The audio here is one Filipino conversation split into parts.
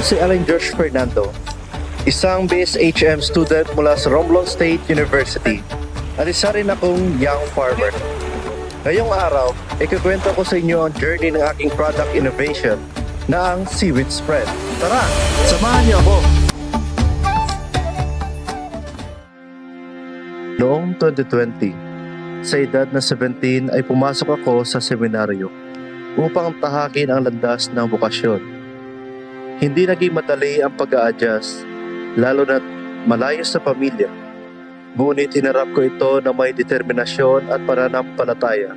Ako si Alan Josh Fernando, isang BSHM student mula sa Romblon State University at isa rin akong young farmer. Ngayong araw, ikukwento ko sa inyo ang journey ng aking product innovation na ang seaweed spread. Tara, samahan niyo ako! Noong 2020, sa edad na 17 ay pumasok ako sa seminaryo upang tahakin ang landas ng bokasyon. Hindi naging madali ang pag-a-adjust, lalo na't malayo sa pamilya. Ngunit hinarap ko ito na may determinasyon at pananampalataya.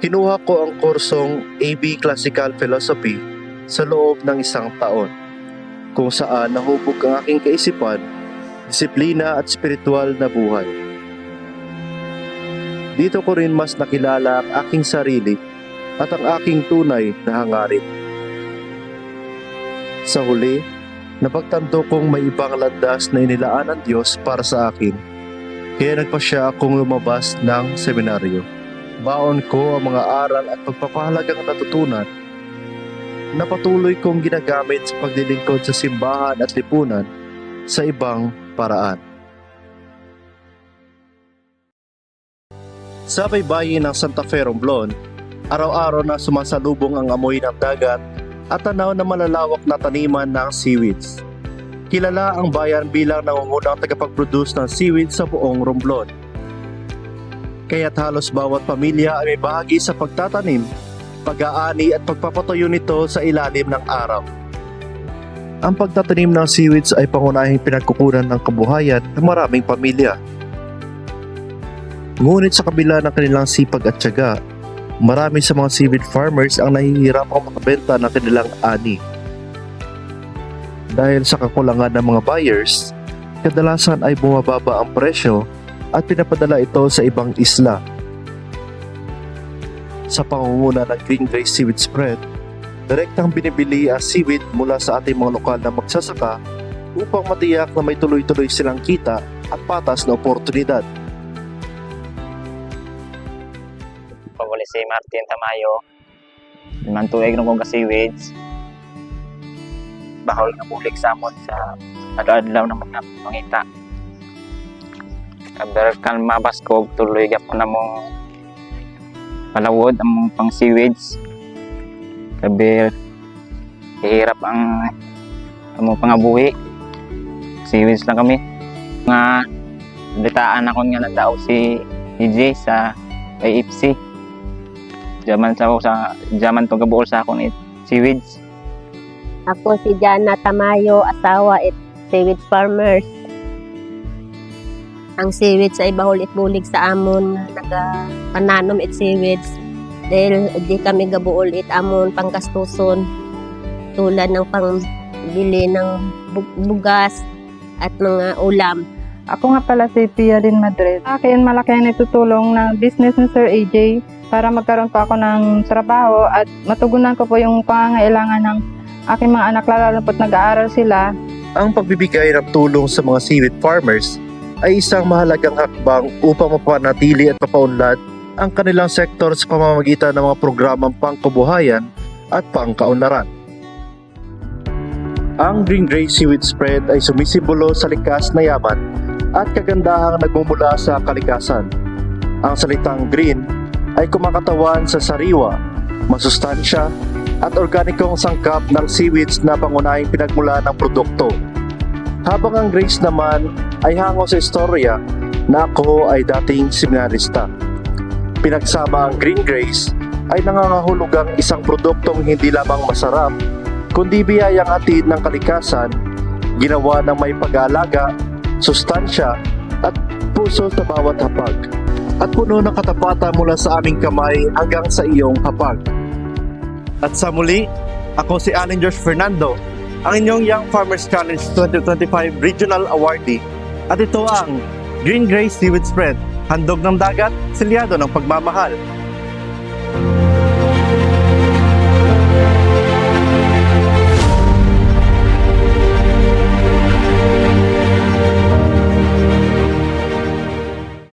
Kinuha ko ang kursong AB Classical Philosophy sa loob ng 1 taon, kung saan nahubog ang aking kaisipan, disiplina at spiritual na buhay. Dito ko rin mas nakilala ang aking sarili at ang aking tunay na hangarin. Sa huli, napagtanto kong may ibang landas na inilaan ng Diyos para sa akin. Kaya nagpasya akong lumabas ng seminaryo. Baon ko ang mga aral at pagpapahalagang natutunan na patuloy kong ginagamit sa paglilingkod sa simbahan at lipunan sa ibang paraan. Sa baybayin ng Santa Fe, Romblon, araw-araw na sumasalubong ang amoy ng dagat at tanaw na malalawak na taniman ng seaweeds. Kilala ang bayan bilang nangungunang tagapag-produce ng seaweed sa buong Romblon. Kaya't halos bawat pamilya ay may bahagi sa pagtatanim, pag-aani at pagpapatuyo nito sa ilalim ng araw. Ang pagtatanim ng seaweeds ay pangunahing pinagkukunan ng kabuhayan ng maraming pamilya. Ngunit sa kabila ng kanilang sipag at tiyaga, marami sa mga seaweed farmers ang nahihirapang makabenta ng kanilang ani. Dahil sa kakulangan ng mga buyers, kadalasan ay bumababa ang presyo at pinapadala ito sa ibang isla. Sa pangunguna ng Green Grace Seaweed Spread, direktang binibili ang seaweed mula sa ating mga lokal na magsasaka upang matiyak na may tuloy-tuloy silang kita at patas na oportunidad. Paguli si Martin Tamayo, limang tuig ng kong ka-seaweeds. Bahol na bulik sa amon sa adlaw ng mga pangita. Kabar kan mabaskog tuloy gyapon na mong palawod ang pang seaweeds. Kabar hirap ang among pangabuhi. Seaweeds lang kami. Nga bitaan ako nga nagdao si DJ sa IFC. Jaman to gabuol sa akong seaweeds. Ako si Jana Tamayo, asawa at seaweed farmers. Ang seaweeds ay bahol at bulig sa amon nagapananom at seaweeds dahil di kami gabuol at amon panggastuson tulad ng pangbili ng bugas at mga ulam. Ako nga pala si Pia Din Madrid. Akin malaki ang natutulong ng business ni Sir AJ para magkaroon po ako ng trabaho at matugunan ko po yung pangangailangan ng aking mga anak lalo na po't nag-aaral sila. Ang pagbibigay ng tulong sa mga seaweed farmers ay isang mahalagang hakbang upang mapanatili at mapaunlad ang kanilang sektor sa pamamagitan ng mga programang pangkabuhayan at pangkaunlaran. Ang Green Grace Seaweed Spread ay sumisimbolo sa likas na yaman at kagandahang nagmumula sa kalikasan. Ang salitang green ay kumakatawan sa sariwa, masustansya at organikong sangkap ng seaweeds na pangunahing pinagmula ng produkto. Habang ang Grace naman ay hango sa istorya na ako ay dating seminarista. Pinagsama ang Green Grace ay nangangahulugang isang produktong hindi lamang masarap, kundi biyayang hatid ng kalikasan, ginawa ng may pag-aalaga, sustansya at puso sa bawat hapag. At puno ng katapatan mula sa aming kamay hanggang sa iyong hapag. At sa muli, ako si Alan Josh Fernando, ang inyong Young Farmers Challenge 2025 Regional Awardee. At ito ang Green Grace Seaweed Spread, handog ng dagat, selyado ng pagmamahal.